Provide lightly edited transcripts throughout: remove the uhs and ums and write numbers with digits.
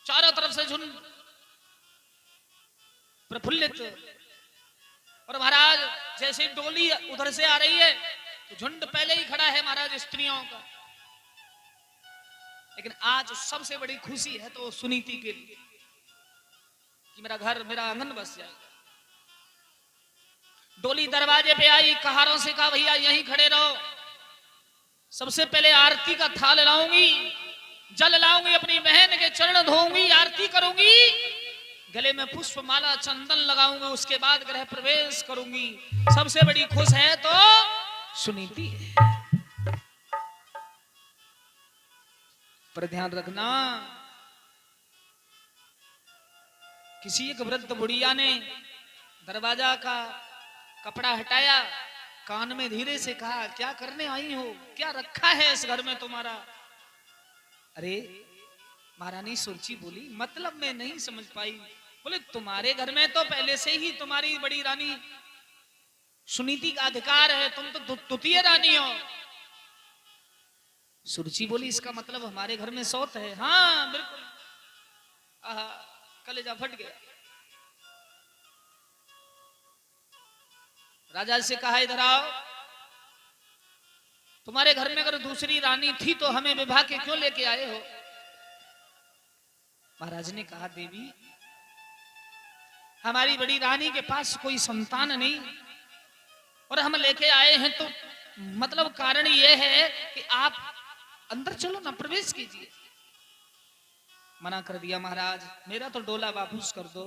चारों तरफ से झुंड प्रफुल्लित। और महाराज जैसे डोली उधर से आ रही है तो झुंड पहले ही खड़ा है महाराज स्त्रियों का। लेकिन आज सबसे बड़ी खुशी है तो सुनीति के लिए कि मेरा घर मेरा आंगन बस जाएगा। डोली दरवाजे पे आई, कहारों से कहा भैया यहीं खड़े रहो, सबसे पहले आरती का थाल लाऊंगी, जल लाऊंगी, अपनी बहन के चरण धोऊंगी, आरती करूंगी, गले में पुष्प माला चंदन लगाऊंगी, उसके बाद गृह प्रवेश करूंगी। सबसे बड़ी खुश है तो सुनीति है। पर ध्यान रखना, किसी एक वृद्ध बुढ़िया ने दरवाजा का कपड़ा हटाया, कान में धीरे से कहा क्या करने आई हो, क्या रखा है इस घर में तुम्हारा। अरे महारानी सुरुचि बोली मतलब मैं नहीं समझ पाई। बोले तुम्हारे घर में तो पहले से ही तुम्हारी बड़ी रानी सुनीति का अधिकार है, तुम तो द्वितीय रानी हो। सुरुचि बोली इसका मतलब हमारे घर में सौत है। हाँ बिल्कुल। आहा कलेजा फट गया। राजा से कहा इधर आओ, तुम्हारे घर में अगर दूसरी रानी थी तो हमें विवाह के क्यों लेके आए हो। महाराज ने कहा देवी हमारी बड़ी रानी के पास कोई संतान नहीं और हम लेके आए हैं तो मतलब कारण यह है कि आप अंदर चलो ना, प्रवेश कीजिए। मना कर दिया महाराज, मेरा तो डोला वापस कर दो।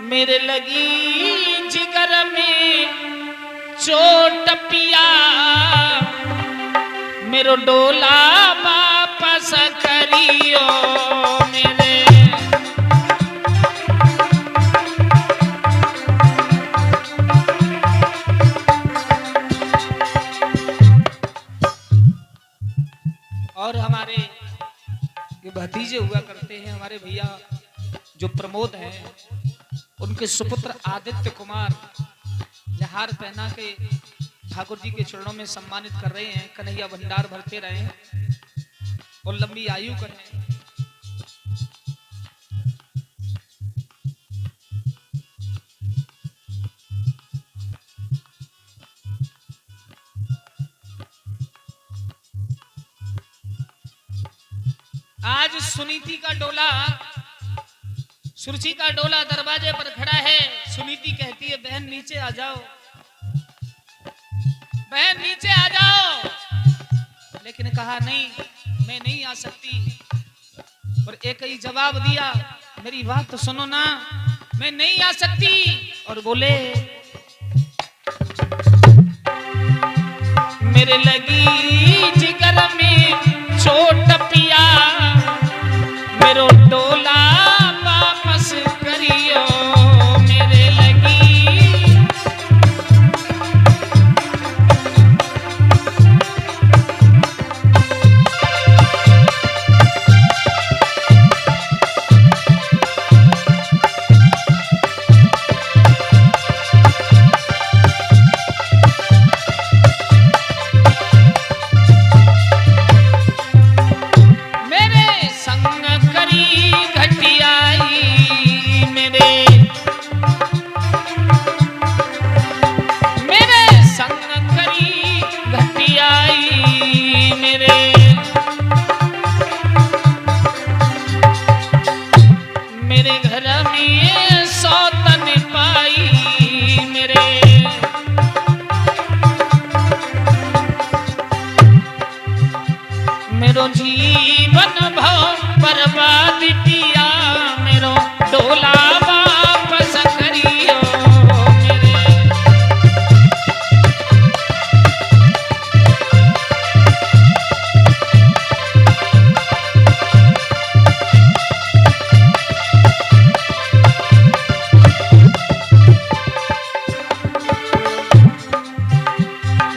मेरे लगी जिगर में चोट पिया, मेरो डोला वापस करियो। मेरे और हमारे ये भतीजे हुआ करते हैं, हमारे भैया जो प्रमोद हैं, उनके सुपुत्र आदित्य कुमार जहार पहना के ठाकुर जी के चरणों में सम्मानित कर रहे हैं। कन्हैया भंडार भरते रहे और लंबी आयु करें। आज सुनीति का डोला, सुरुचि का डोला दरवाजे पर खड़ा है। सुनीति कहती है बहन नीचे आ जाओ, बहन नीचे आ जाओ। लेकिन कहा नहीं मैं नहीं आ सकती। और एक ही जवाब दिया मेरी बात तो सुनो ना, मैं नहीं आ सकती। और बोले मेरे लगी जिगर में चोट पिया, मेरो डोला वापस करियो। मेरे लगी मेरो जीवन भव बर्बाद किया, मेरो डोला वापस करियो।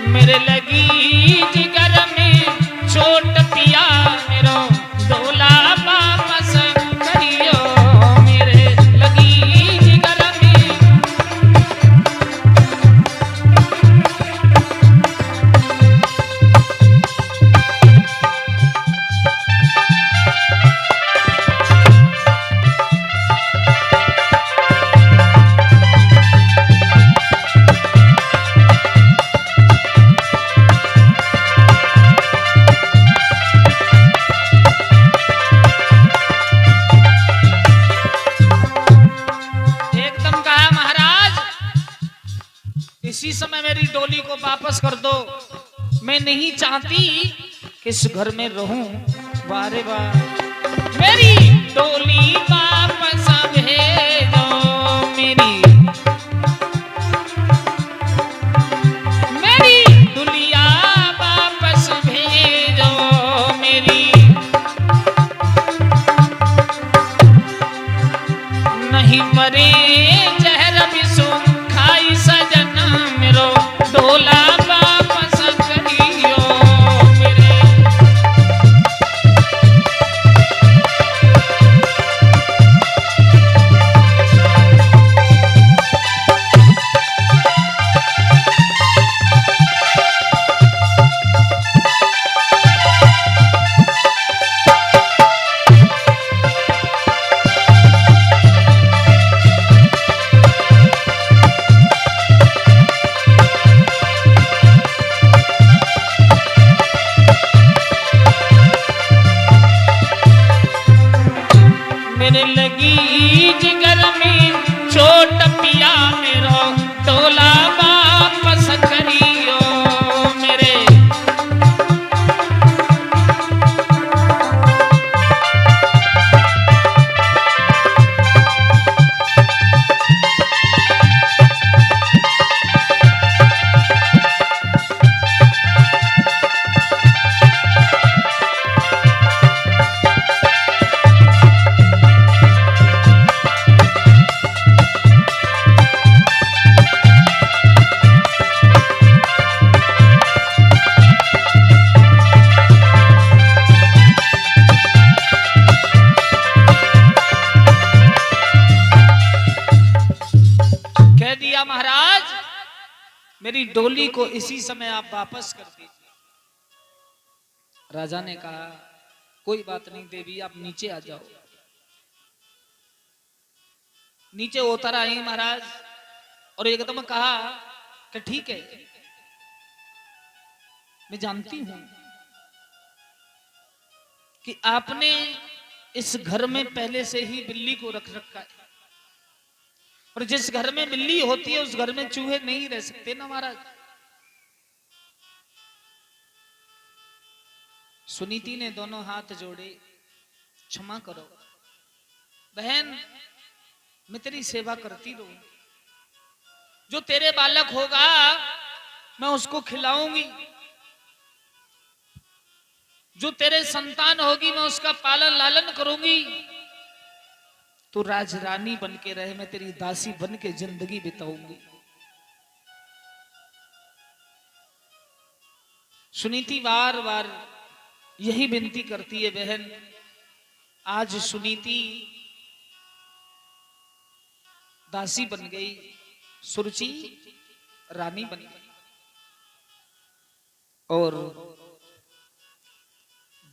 मेरे लगी जिगर में चोट पिया, मेरो डोला वापस करियो। मेरे लगी मेरी डोली को वापस कर दो, मैं नहीं चाहती कि इस घर में रहूं। वारे वाह, मेरी डोली वापस भेजो, मेरी डुलिया वापस भेजो, मेरी नहीं मरे जहर भी सुन खाई सजन मेरो, डोला वापस करियो मेरे। मेरे लगी जिगर में चोट पिया मेरो, डोला वापस करियो मेरे। कह दिया महाराज, मेरी डोली को इसी समय आप वापस कर दीजिए। राजा ने कहा कोई बात नहीं देवी, आप नीचे आ जाओ। नीचे उतर आई महाराज और एकदम कहा कि ठीक है, मैं जानती हूं कि आपने इस घर में पहले से ही बिल्ली को रख रखा है, और जिस घर में बिल्ली होती है उस घर में चूहे नहीं रह सकते ना महाराज। सुनीति ने दोनों हाथ जोड़े, क्षमा करो बहन, मैं तेरी सेवा करती रहूं, जो तेरे बालक होगा मैं उसको खिलाऊंगी, जो तेरे संतान होगी मैं उसका पालन लालन करूंगी, तो राजरानी बन के रहे, मैं तेरी दासी बन के जिंदगी बिताऊंगी। सुनीति बार बार यही विनती करती है बहन। आज सुनीति दासी बन गई, सुरुचि रानी बन गई, और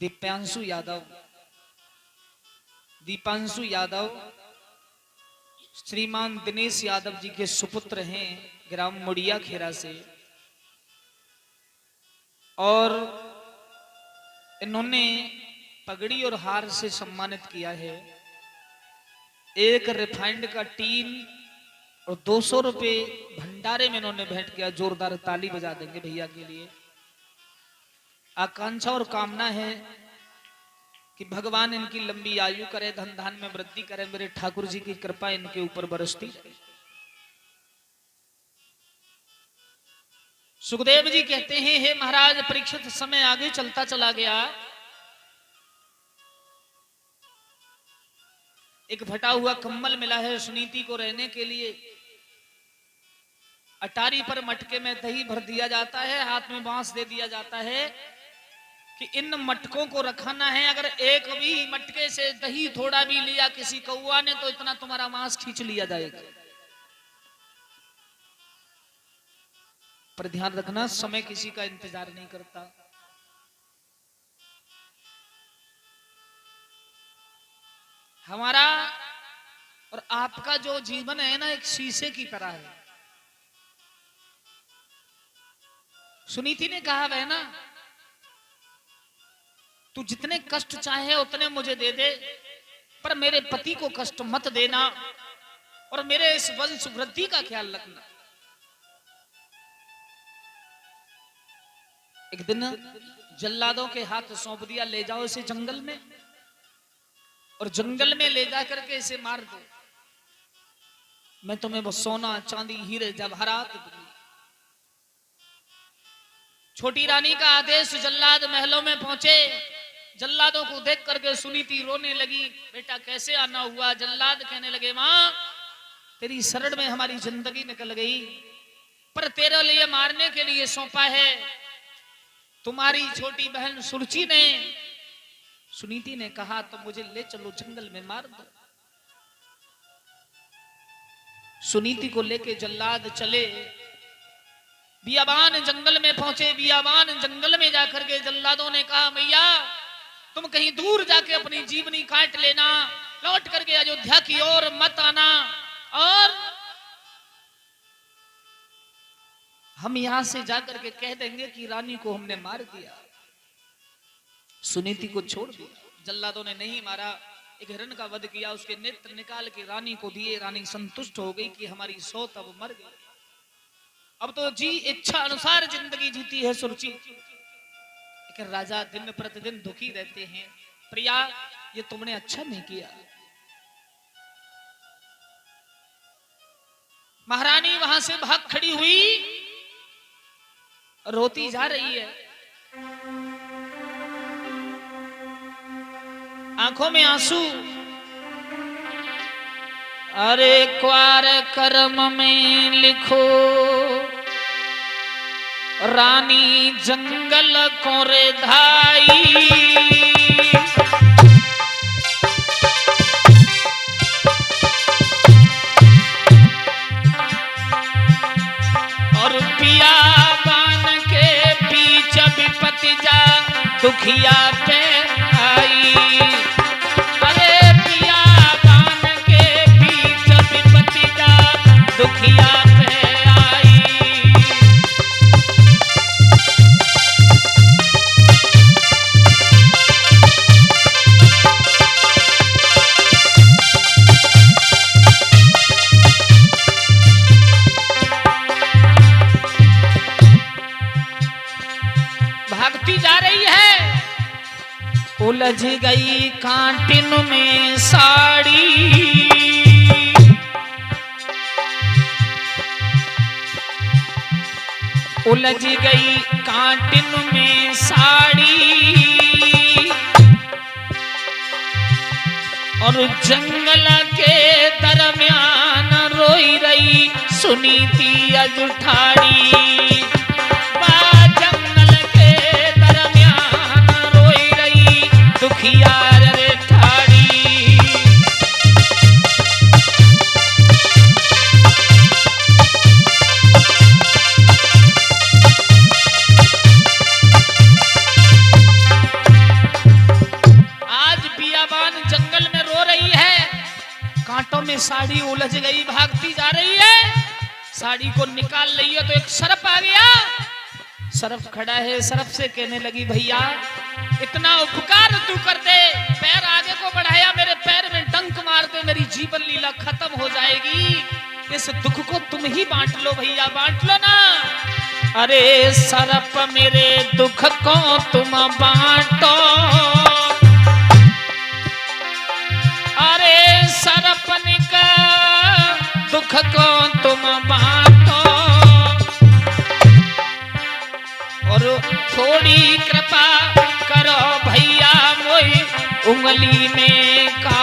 दीपांशु यादव श्रीमान दिनेश यादव जी के सुपुत्र हैं, ग्राम मुड़िया खेरा से, और इन्होंने पगड़ी और हार से सम्मानित किया है। एक रिफाइंड का टीन और 200 रुपए भंडारे में इन्होंने भेंट किया। जोरदार ताली बजा देंगे भैया के लिए। आकांक्षा और कामना है कि भगवान इनकी लंबी आयु करे, धन धान में वृद्धि करे, मेरे ठाकुर जी की कृपा इनके ऊपर बरसती रहे। सुखदेव जी कहते हैं, हे महाराज परीक्षित, समय आगे चलता चला गया, एक फटा हुआ कंबल मिला है सुनीति को रहने के लिए। अटारी पर मटके में दही भर दिया जाता है, हाथ में बांस दे दिया जाता है कि इन मटकों को रखाना है। अगर एक भी मटके से दही थोड़ा भी लिया किसी कौआ ने तो इतना तुम्हारा मांस खींच लिया जाएगा। पर ध्यान रखना, समय किसी का इंतजार नहीं करता। हमारा और आपका जो जीवन है ना, एक शीशे की तरह है। सुनीति ने कहा, बहना तू जितने कष्ट चाहे उतने मुझे दे दे, पर मेरे पति को कष्ट मत देना और मेरे इस वंश वृद्धि का ख्याल रखना। एक दिन जल्लादों के हाथ सौंप दिया, ले जाओ इसे जंगल में और जंगल में ले जा करके इसे मार दो, मैं तुम्हें वो सोना चांदी हीरे जवाहरात दूंगी। छोटी रानी का आदेश, जल्लाद महलों में पहुंचे। जल्लादों को देख करके सुनीति रोने लगी, बेटा कैसे आना हुआ? जल्लाद कहने लगे, मां तेरी शरण में हमारी जिंदगी निकल गई, पर तेरे लिए मारने के लिए सौंपा है तुम्हारी छोटी बहन सुरुचि ने। सुनीति ने कहा तो मुझे ले चलो जंगल में मार दो। सुनीति को लेके जल्लाद चले, बियाबान जंगल में पहुंचे। बियाबान जंगल में जाकर के जल्लादों ने कहा, मैया तुम कहीं दूर जाके अपनी जीवनी काट लेना, लौट करके अयोध्या की ओर मत आना, और हम यहां से जाकर के कह देंगे कि रानी को हमने मार दिया। सुनीति को छोड़ दिया। जल्लादों ने नहीं मारा, एक हिरण का वध किया, उसके नेत्र निकाल के रानी को दिए। रानी संतुष्ट हो गई कि हमारी सौत अब मर गई, अब तो जी इच्छा अनुसार जिंदगी जीती है सुरुचि। लेकिन राजा दिन प्रतिदिन दुखी रहते हैं, प्रिया ये तुमने अच्छा नहीं किया। महारानी वहां से भाग खड़ी हुई, रोती जा रही है, आंखों में आंसू। अरे क्वार कर्म में लिखो रानी जंगल को रे धाई, और पिया बान के बीच विपत्ति जा दुखिया पे आई। अरे पिया बान के बीच विपत्ति जा दुखिया पे आई। भागती जा रही है, उलझ गई कांटिन में साड़ी, उलझ गई कांटिन में साड़ी, और जंगल के दरमियान रोई रही सुनीति अजुठाड़ी। दुखिया रे ठाड़ी, आज बियाबान जंगल में रो रही है, कांटों में साड़ी उलझ गई, भागती जा रही है, साड़ी को निकाल रही है तो एक सर्प आ गया। सर्प खड़ा है, सर्प से कहने लगी, भैया इतना उपकार तू कर दे, पैर आगे को बढ़ाया, मेरे पैर में डंक मार दे, मेरी जीवन लीला खत्म हो जाएगी, इस दुख को तुम ही बांट लो भैया, बांट लो ना। अरे सर्प मेरे दुख को तुम बांटो, अरे सर्पनिक दुख को तुम बांटो, और थोड़ी कृपा करो भैया मोई उंगली में का